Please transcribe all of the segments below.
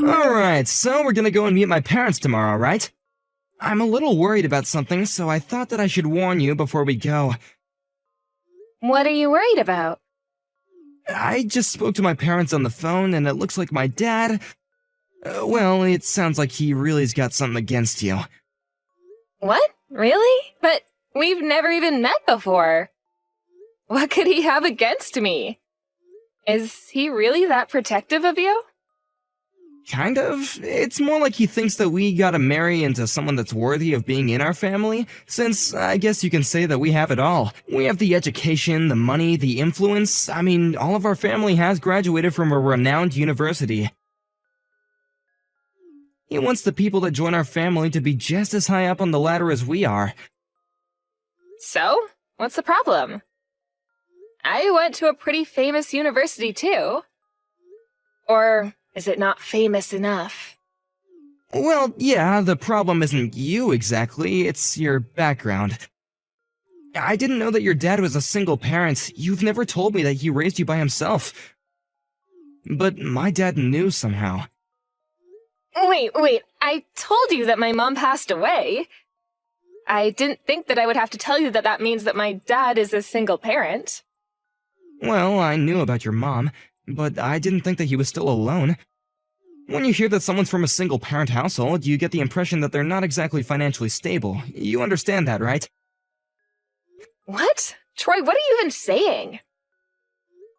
Alright, so we're gonna go and meet my parents tomorrow, right? I'm a little worried about something, so I thought that I should warn you before we go. What are you worried about? I just spoke to my parents on the phone, and it looks like my dad... well, it sounds like he really's got something against you. What? Really? But we've never even met before. What could he have against me? Is he really that protective of you? Kind of. It's more like he thinks that we gotta marry into someone that's worthy of being in our family, since I guess you can say that we have it all. We have the education, the money, the influence. I mean, all of our family has graduated from a renowned university. He wants the people that join our family to be just as high up on the ladder as we are. So? What's the problem? I went to a pretty famous university too. Or is it not famous enough? Well, yeah, the problem isn't you exactly, it's your background. I didn't know that your dad was a single parent. You've never told me that he raised you by himself. But my dad knew somehow. Wait, I told you that my mom passed away. I didn't think that I would have to tell you that that means that my dad is a single parent. Well, I knew about your mom, but I didn't think that he was still alone. When you hear that someone's from a single-parent household, you get the impression that they're not exactly financially stable. You understand that, right? What? Troy, what are you even saying?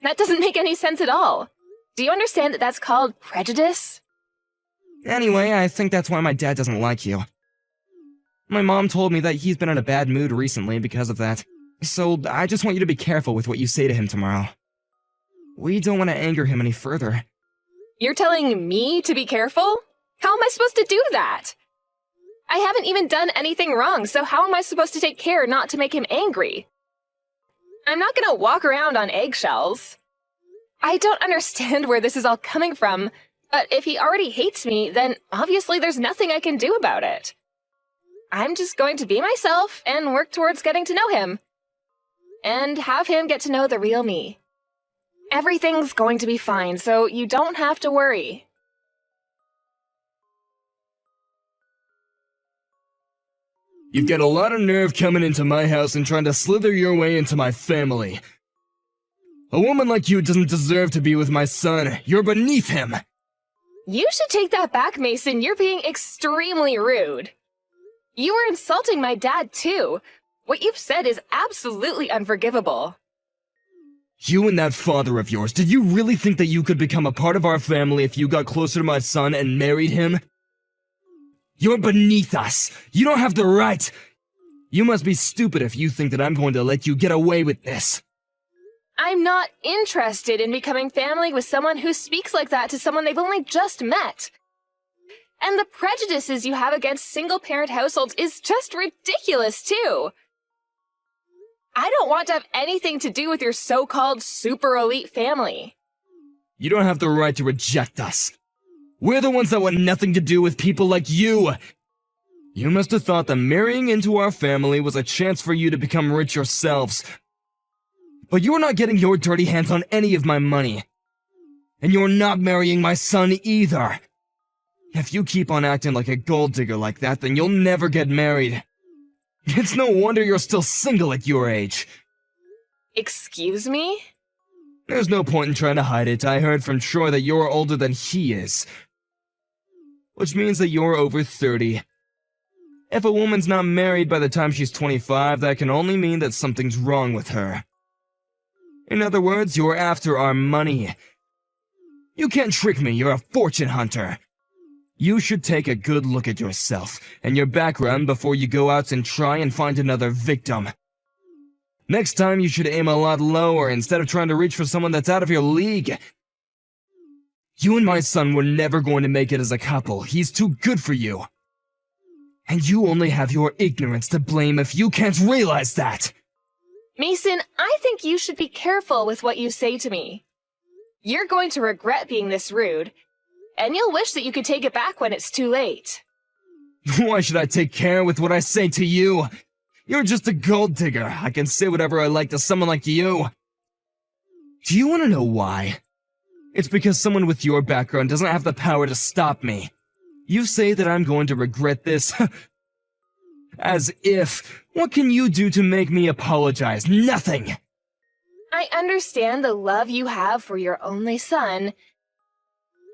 That doesn't make any sense at all. Do you understand that that's called prejudice? Anyway, I think that's why my dad doesn't like you. My mom told me that he's been in a bad mood recently because of that. So I just want you to be careful with what you say to him tomorrow. We don't want to anger him any further. You're telling me to be careful? How am I supposed to do that? I haven't even done anything wrong, so how am I supposed to take care not to make him angry? I'm not gonna walk around on eggshells. I don't understand where this is all coming from, but if he already hates me, then obviously there's nothing I can do about it. I'm just going to be myself and work towards getting to know him. And have him get to know the real me. Everything's going to be fine, so you don't have to worry. You've got a lot of nerve coming into my house and trying to slither your way into my family. A woman like you doesn't deserve to be with my son. You're beneath him. You should take that back, Mason. You're being extremely rude. You were insulting my dad, too. What you've said is absolutely unforgivable. You and that father of yours, did you really think that you could become a part of our family if you got closer to my son and married him? You're beneath us. You don't have the right. You must be stupid if you think that I'm going to let you get away with this. I'm not interested in becoming family with someone who speaks like that to someone they've only just met. And the prejudices you have against single-parent households is just ridiculous, too. I don't want to have anything to do with your so-called super elite family. You don't have the right to reject us. We're the ones that want nothing to do with people like you. You must have thought that marrying into our family was a chance for you to become rich yourselves. But you're not getting your dirty hands on any of my money. And you're not marrying my son either. If you keep on acting like a gold digger like that, then you'll never get married. It's no wonder you're still single at your age. Excuse me? There's no point in trying to hide it. I heard from Troy that you're older than he is. Which means that you're over 30. If a woman's not married by the time she's 25, that can only mean that something's wrong with her. In other words, you're after our money. You can't trick me, you're a fortune hunter. You should take a good look at yourself and your background before you go out and try and find another victim. Next time you should aim a lot lower instead of trying to reach for someone that's out of your league. You and my son were never going to make it as a couple. He's too good for you. And you only have your ignorance to blame if you can't realize that. Mason, I think you should be careful with what you say to me. You're going to regret being this rude, and you'll wish that you could take it back when it's too late. Why should I take care with what I say to you? You're just a gold digger. I can say whatever I like to someone like you. Do you want to know why? It's because someone with your background doesn't have the power to stop me. You say that I'm going to regret this? As if. What can you do to make me apologize? Nothing! I understand the love you have for your only son,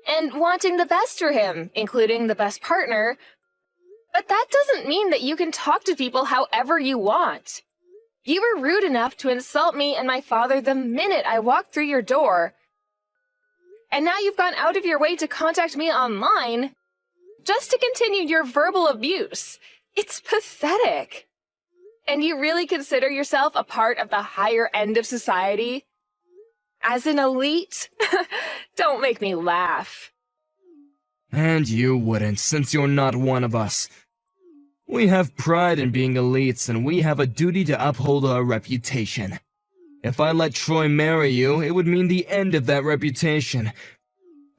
and wanting the best for him, including the best partner, but that doesn't mean that you can talk to people however you want. You were rude enough to insult me and my father the minute I walked through your door, and now you've gone out of your way to contact me online just to continue your verbal abuse. It's pathetic. And you really consider yourself a part of the higher end of society? As an elite? Don't make me laugh. And you wouldn't, since you're not one of us. We have pride in being elites, and we have a duty to uphold our reputation. If I let Troy marry you, it would mean the end of that reputation.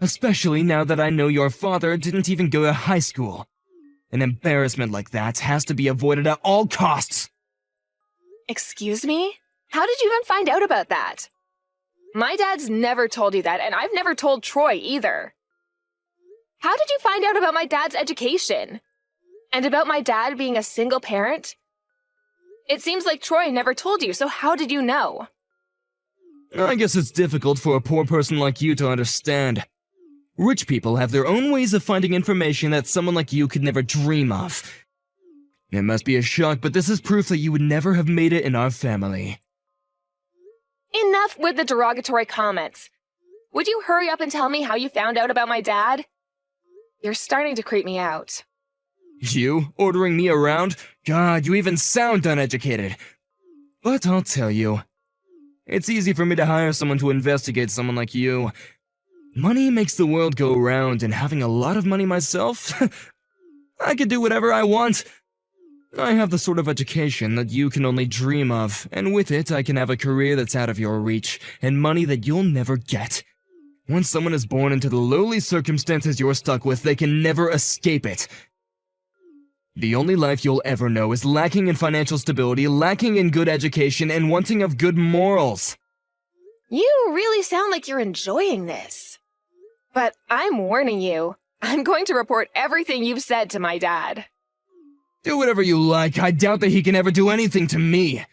Especially now that I know your father didn't even go to high school. An embarrassment like that has to be avoided at all costs. Excuse me? How did you even find out about that? My dad's never told you that, and I've never told Troy either. How did you find out about my dad's education? And about my dad being a single parent? It seems like Troy never told you, so how did you know? I guess it's difficult for a poor person like you to understand. Rich people have their own ways of finding information that someone like you could never dream of. It must be a shock, but this is proof that you would never have made it in our family. Enough with the derogatory comments. Would you hurry up and tell me how you found out about my dad? You're starting to creep me out. You? Ordering me around? God, you even sound uneducated. But I'll tell you. It's easy for me to hire someone to investigate someone like you. Money makes the world go round, and having a lot of money myself, I could do whatever I want. I have the sort of education that you can only dream of, and with it I can have a career that's out of your reach, and money that you'll never get. Once someone is born into the lowly circumstances you're stuck with, they can never escape it. The only life you'll ever know is lacking in financial stability, lacking in good education, and wanting of good morals. You really sound like you're enjoying this. But I'm warning you, I'm going to report everything you've said to my dad. Do whatever you like, I doubt that he can ever do anything to me.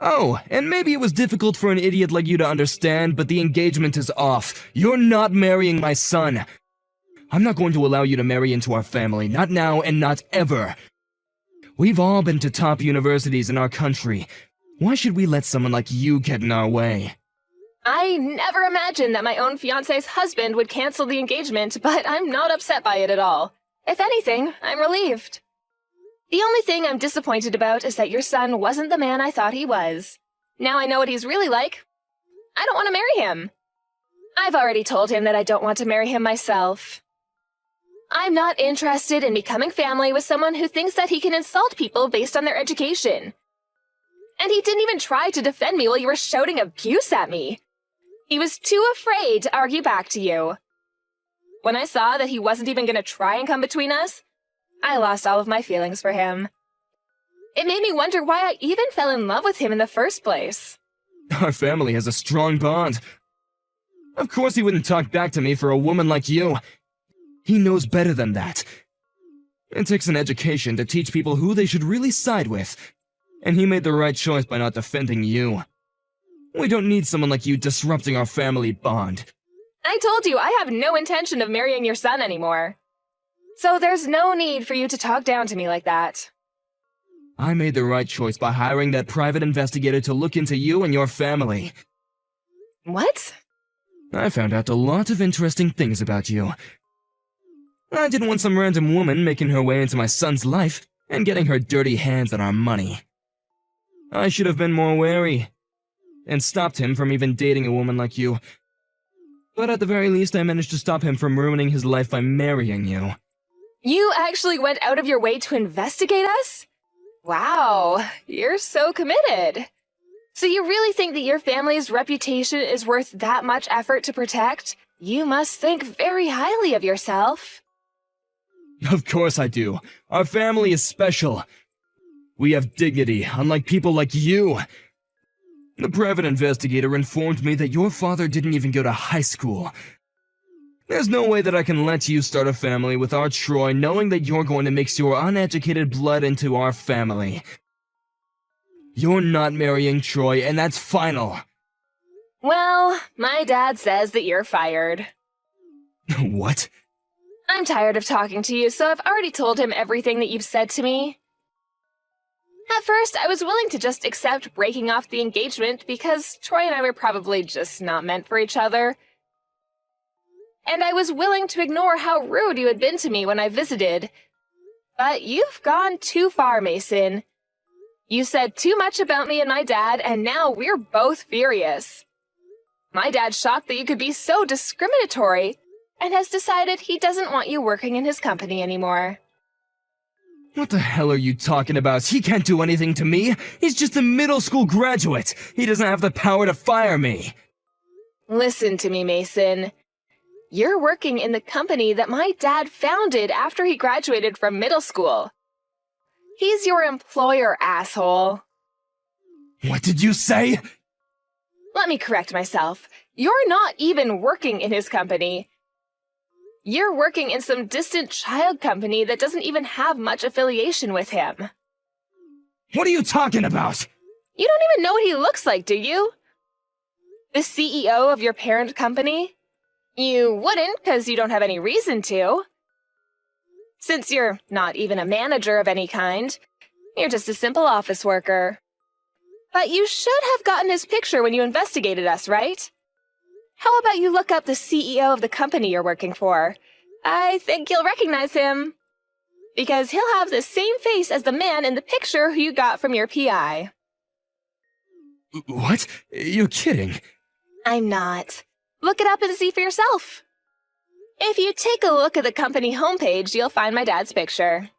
Oh, and maybe it was difficult for an idiot like you to understand, but the engagement is off. You're not marrying my son. I'm not going to allow you to marry into our family, not now and not ever. We've all been to top universities in our country. Why should we let someone like you get in our way? I never imagined that my own fiancé's husband would cancel the engagement, but I'm not upset by it at all. If anything, I'm relieved. The only thing I'm disappointed about is that your son wasn't the man I thought he was. Now I know what he's really like. I don't want to marry him. I've already told him that I don't want to marry him myself. I'm not interested in becoming family with someone who thinks that he can insult people based on their education. And he didn't even try to defend me while you were shouting abuse at me. He was too afraid to argue back to you. When I saw that he wasn't even going to try and come between us, I lost all of my feelings for him. It made me wonder why I even fell in love with him in the first place. Our family has a strong bond. Of course he wouldn't talk back to me for a woman like you. He knows better than that. It takes an education to teach people who they should really side with, and he made the right choice by not defending you. We don't need someone like you disrupting our family bond. I told you I have no intention of marrying your son anymore. So there's no need for you to talk down to me like that. I made the right choice by hiring that private investigator to look into you and your family. What? I found out a lot of interesting things about you. I didn't want some random woman making her way into my son's life and getting her dirty hands on our money. I should have been more wary and stopped him from even dating a woman like you. But at the very least, I managed to stop him from ruining his life by marrying you. You actually went out of your way to investigate us? Wow, you're so committed. So you really think that your family's reputation is worth that much effort to protect? You must think very highly of yourself. Of course I do. Our family is special. We have dignity, unlike people like you. The private investigator informed me that your father didn't even go to high school. There's no way that I can let you start a family with our Troy knowing that you're going to mix your uneducated blood into our family. You're not marrying Troy, and that's final. Well, my dad says that you're fired. What? I'm tired of talking to you, so I've already told him everything that you've said to me. At first, I was willing to just accept breaking off the engagement because Troy and I were probably just not meant for each other. And I was willing to ignore how rude you had been to me when I visited. But you've gone too far, Mason. You said too much about me and my dad, and now we're both furious. My dad's shocked that you could be so discriminatory, and has decided he doesn't want you working in his company anymore. What the hell are you talking about? He can't do anything to me. He's just a middle school graduate. He doesn't have the power to fire me. Listen to me, Mason. You're working in the company that my dad founded after he graduated from middle school. He's your employer, asshole. What did you say? Let me correct myself. You're not even working in his company. You're working in some distant child company that doesn't even have much affiliation with him. What are you talking about? You don't even know what he looks like, do you? The CEO of your parent company? You wouldn't, because you don't have any reason to. Since you're not even a manager of any kind, you're just a simple office worker. But you should have gotten his picture when you investigated us, right? How about you look up the CEO of the company you're working for? I think you'll recognize him. Because he'll have the same face as the man in the picture who you got from your PI. What? You're kidding. I'm not. Look it up and see for yourself. If you take a look at the company homepage, you'll find my dad's picture.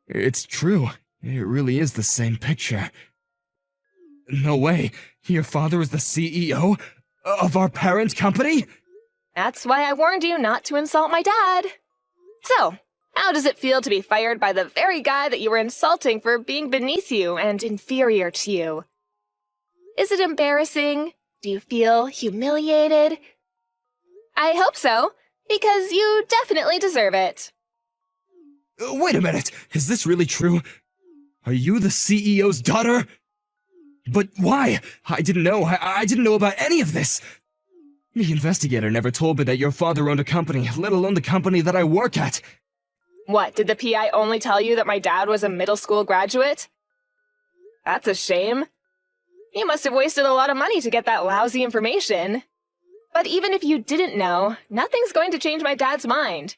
It's true. It really is the same picture. No way. Your father is the CEO of our parent company? That's why I warned you not to insult my dad. So, how does it feel to be fired by the very guy that you were insulting for being beneath you and inferior to you? Is it embarrassing? Do you feel humiliated? I hope so, because you definitely deserve it. Wait a minute. Is this really true? Are you the CEO's daughter? But why? I didn't know. I didn't know about any of this. The investigator never told me that your father owned a company, let alone the company that I work at. What, did the PI only tell you that my dad was a middle school graduate? That's a shame. You must have wasted a lot of money to get that lousy information. But even if you didn't know, nothing's going to change my dad's mind.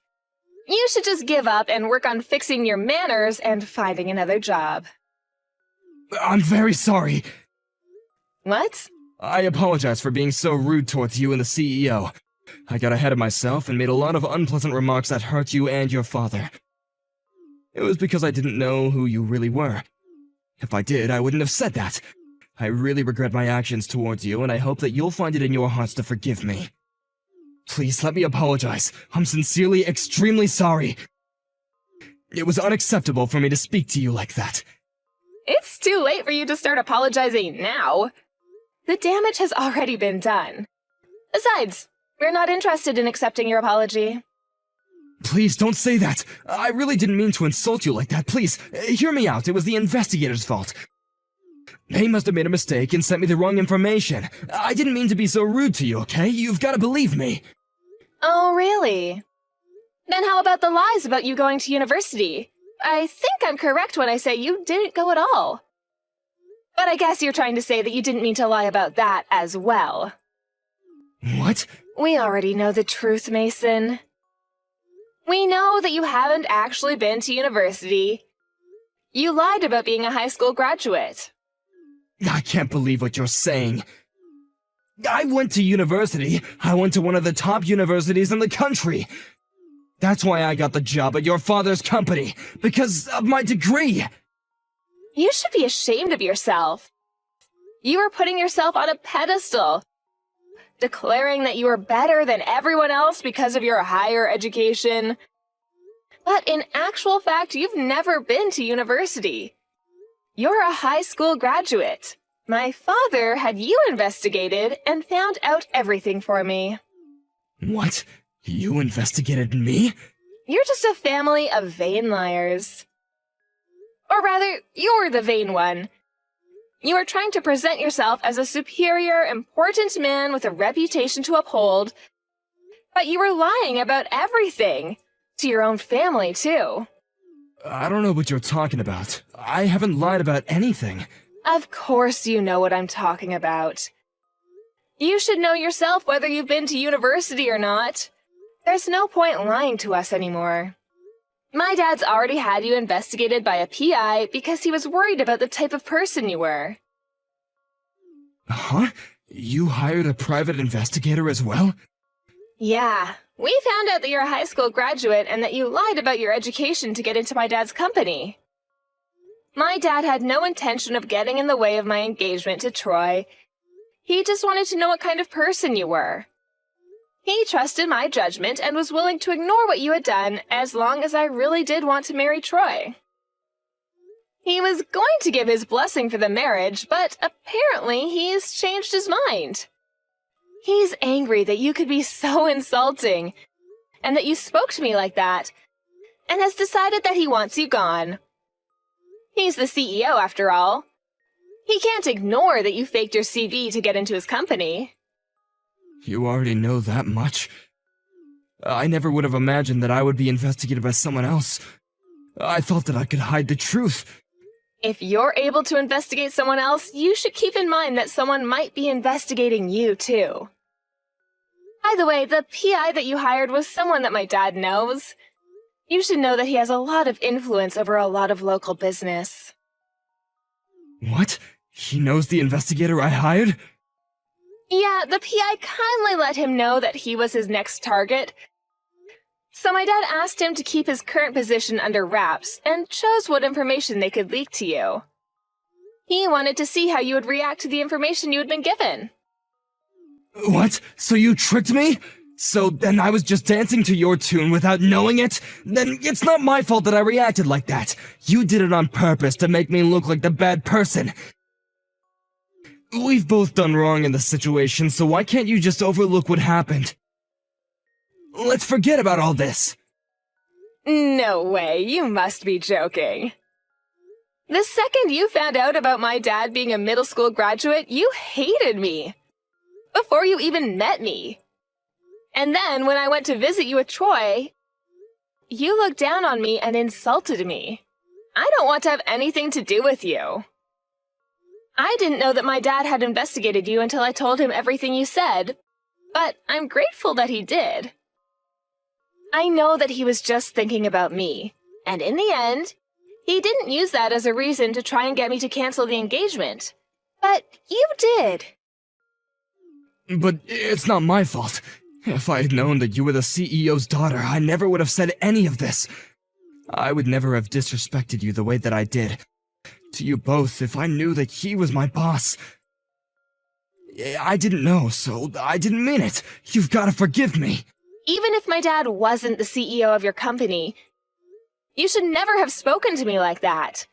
You should just give up and work on fixing your manners and finding another job. I'm very sorry. What? I apologize for being so rude towards you and the CEO. I got ahead of myself and made a lot of unpleasant remarks that hurt you and your father. It was because I didn't know who you really were. If I did, I wouldn't have said that. I really regret my actions towards you, and I hope that you'll find it in your hearts to forgive me. Please let me apologize. I'm sincerely extremely sorry. It was unacceptable for me to speak to you like that. It's too late for you to start apologizing now. The damage has already been done. Besides, we're not interested in accepting your apology. Please don't say that. I really didn't mean to insult you like that. Please, hear me out. It was the investigator's fault. They must have made a mistake and sent me the wrong information. I didn't mean to be so rude to you, okay? You've got to believe me. Oh, really? Then how about the lies about you going to university? I think I'm correct when I say you didn't go at all. But I guess you're trying to say that you didn't mean to lie about that as well. What? We already know the truth, Mason. We know that you haven't actually been to university. You lied about being a high school graduate. I can't believe what you're saying. I went to university. I went to one of the top universities in the country. That's why I got the job at your father's company, because of my degree. You should be ashamed of yourself. You were putting yourself on a pedestal, declaring that you were better than everyone else because of your higher education. But in actual fact, you've never been to university. You're a high school graduate. My father had you investigated and found out everything for me. What? You investigated me? You're just a family of vain liars. Or rather, you're the vain one. You are trying to present yourself as a superior, important man with a reputation to uphold, but you were lying about everything. To your own family, too. I don't know what you're talking about. I haven't lied about anything. Of course you know what I'm talking about. You should know yourself whether you've been to university or not. There's no point lying to us anymore. My dad's already had you investigated by a PI because he was worried about the type of person you were. Huh? You hired a private investigator as well? Yeah, we found out that you're a high school graduate and that you lied about your education to get into my dad's company. My dad had no intention of getting in the way of my engagement to Troy. He just wanted to know what kind of person you were. He trusted my judgment and was willing to ignore what you had done as long as I really did want to marry Troy. He was going to give his blessing for the marriage, but apparently he's changed his mind. He's angry that you could be so insulting, and that you spoke to me like that, and has decided that he wants you gone. He's the CEO, after all. He can't ignore that you faked your CV to get into his company. You already know that much? I never would have imagined that I would be investigated by someone else. I thought that I could hide the truth. If you're able to investigate someone else, you should keep in mind that someone might be investigating you, too. By the way, the PI that you hired was someone that my dad knows. You should know that he has a lot of influence over a lot of local business. What? He knows the investigator I hired? Yeah, the PI kindly let him know that he was his next target. So my dad asked him to keep his current position under wraps and chose what information they could leak to you. He wanted to see how you would react to the information you had been given. What? So you tricked me? So then I was just dancing to your tune without knowing it? Then it's not my fault that I reacted like that. You did it on purpose to make me look like the bad person. We've both done wrong in this situation, so why can't you just overlook what happened? Let's forget about all this. No way, you must be joking. The second you found out about my dad being a middle school graduate, you hated me. Before you even met me. And then when I went to visit you with Troy, you looked down on me and insulted me. I don't want to have anything to do with you. I didn't know that my dad had investigated you until I told him everything you said, but I'm grateful that he did. I know that he was just thinking about me, and in the end, he didn't use that as a reason to try and get me to cancel the engagement. But you did. But it's not my fault. If I had known that you were the CEO's daughter, I never would have said any of this. I would never have disrespected you the way that I did. To you both, if I knew that he was my boss. I didn't know, so I didn't mean it. You've got to forgive me. Even if my dad wasn't the CEO of your company, you should never have spoken to me like that.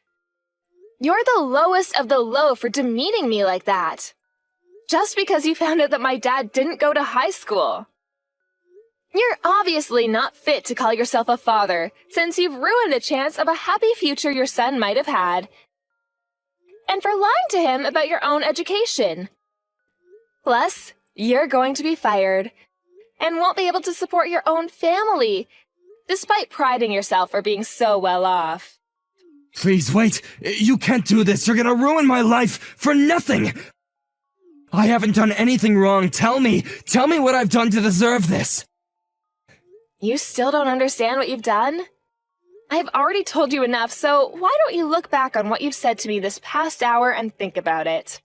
You're the lowest of the low for demeaning me like that. Just because you found out that my dad didn't go to high school. You're obviously not fit to call yourself a father, since you've ruined the chance of a happy future your son might have had. And for lying to him about your own education. Plus, you're going to be fired, and won't be able to support your own family, despite priding yourself for being so well off. Please wait. You can't do this. You're gonna ruin my life for nothing. I haven't done anything wrong. Tell me what I've done to deserve this. You still don't understand what you've done? I've already told you enough, so why don't you look back on what you've said to me this past hour and think about it?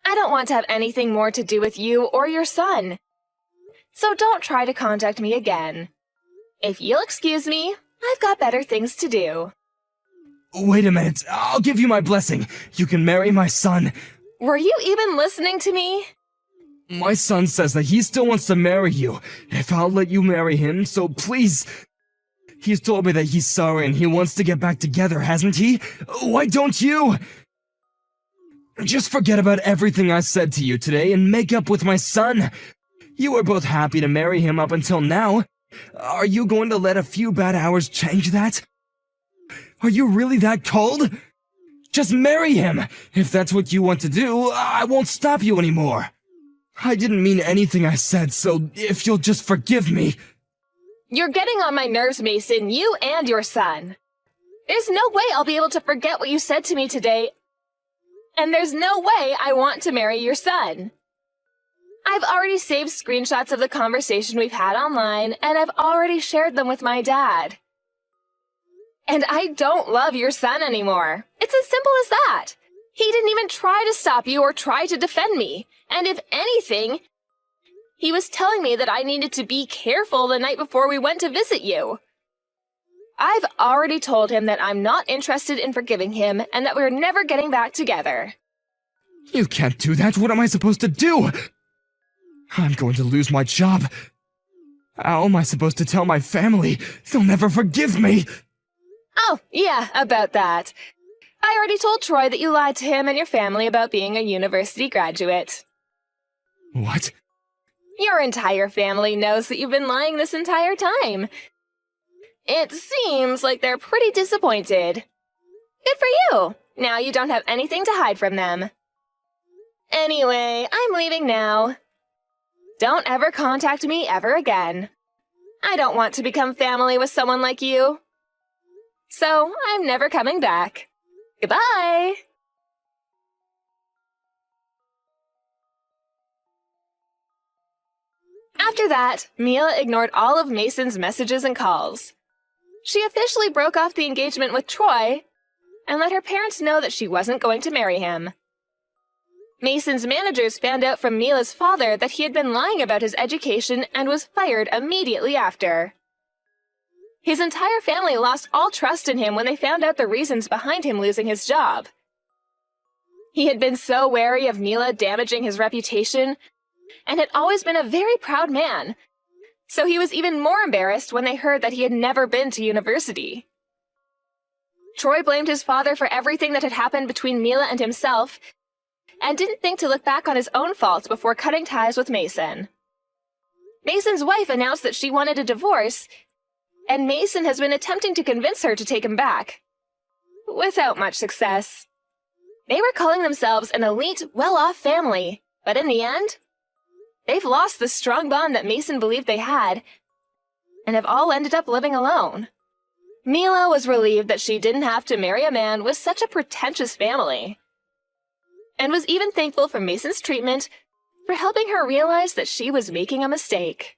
I don't want to have anything more to do with you or your son. So don't try to contact me again. If you'll excuse me, I've got better things to do. Wait a minute. I'll give you my blessing. You can marry my son. Were you even listening to me? My son says that he still wants to marry you, if I'll let you marry him, so please. He's told me that he's sorry and he wants to get back together, hasn't he? Why don't you? Just forget about everything I said to you today and make up with my son. You were both happy to marry him up until now. Are you going to let a few bad hours change that? Are you really that cold? Just marry him! If that's what you want to do, I won't stop you anymore. I didn't mean anything I said, so if you'll just forgive me. You're getting on my nerves, Mason, you and your son. There's no way I'll be able to forget what you said to me today, and there's no way I want to marry your son. I've already saved screenshots of the conversation we've had online, and I've already shared them with my dad. And I don't love your son anymore. It's as simple as that. He didn't even try to stop you or try to defend me. And if anything, he was telling me that I needed to be careful the night before we went to visit you. I've already told him that I'm not interested in forgiving him and that we're never getting back together. You can't do that. What am I supposed to do? I'm going to lose my job. How am I supposed to tell my family? They'll never forgive me. Oh, yeah, about that. I already told Troy that you lied to him and your family about being a university graduate. What? Your entire family knows that you've been lying this entire time. It seems like they're pretty disappointed. Good for you! Now you don't have anything to hide from them. Anyway, I'm leaving now. Don't ever contact me ever again. I don't want to become family with someone like you. So, I'm never coming back. Goodbye! After that, Mila ignored all of Mason's messages and calls. She officially broke off the engagement with Troy and let her parents know that she wasn't going to marry him. Mason's managers found out from Mila's father that he had been lying about his education and was fired immediately after. His entire family lost all trust in him when they found out the reasons behind him losing his job. He had been so wary of Mila damaging his reputation and had always been a very proud man, so he was even more embarrassed when they heard that he had never been to university. Troy blamed his father for everything that had happened between Mila and himself and didn't think to look back on his own faults before cutting ties with Mason. Mason's wife announced that she wanted a divorce, and Mason has been attempting to convince her to take him back, without much success. They were calling themselves an elite, well-off family, but in the end, they've lost the strong bond that Mason believed they had, and have all ended up living alone. Mila was relieved that she didn't have to marry a man with such a pretentious family, and was even thankful for Mason's treatment for helping her realize that she was making a mistake.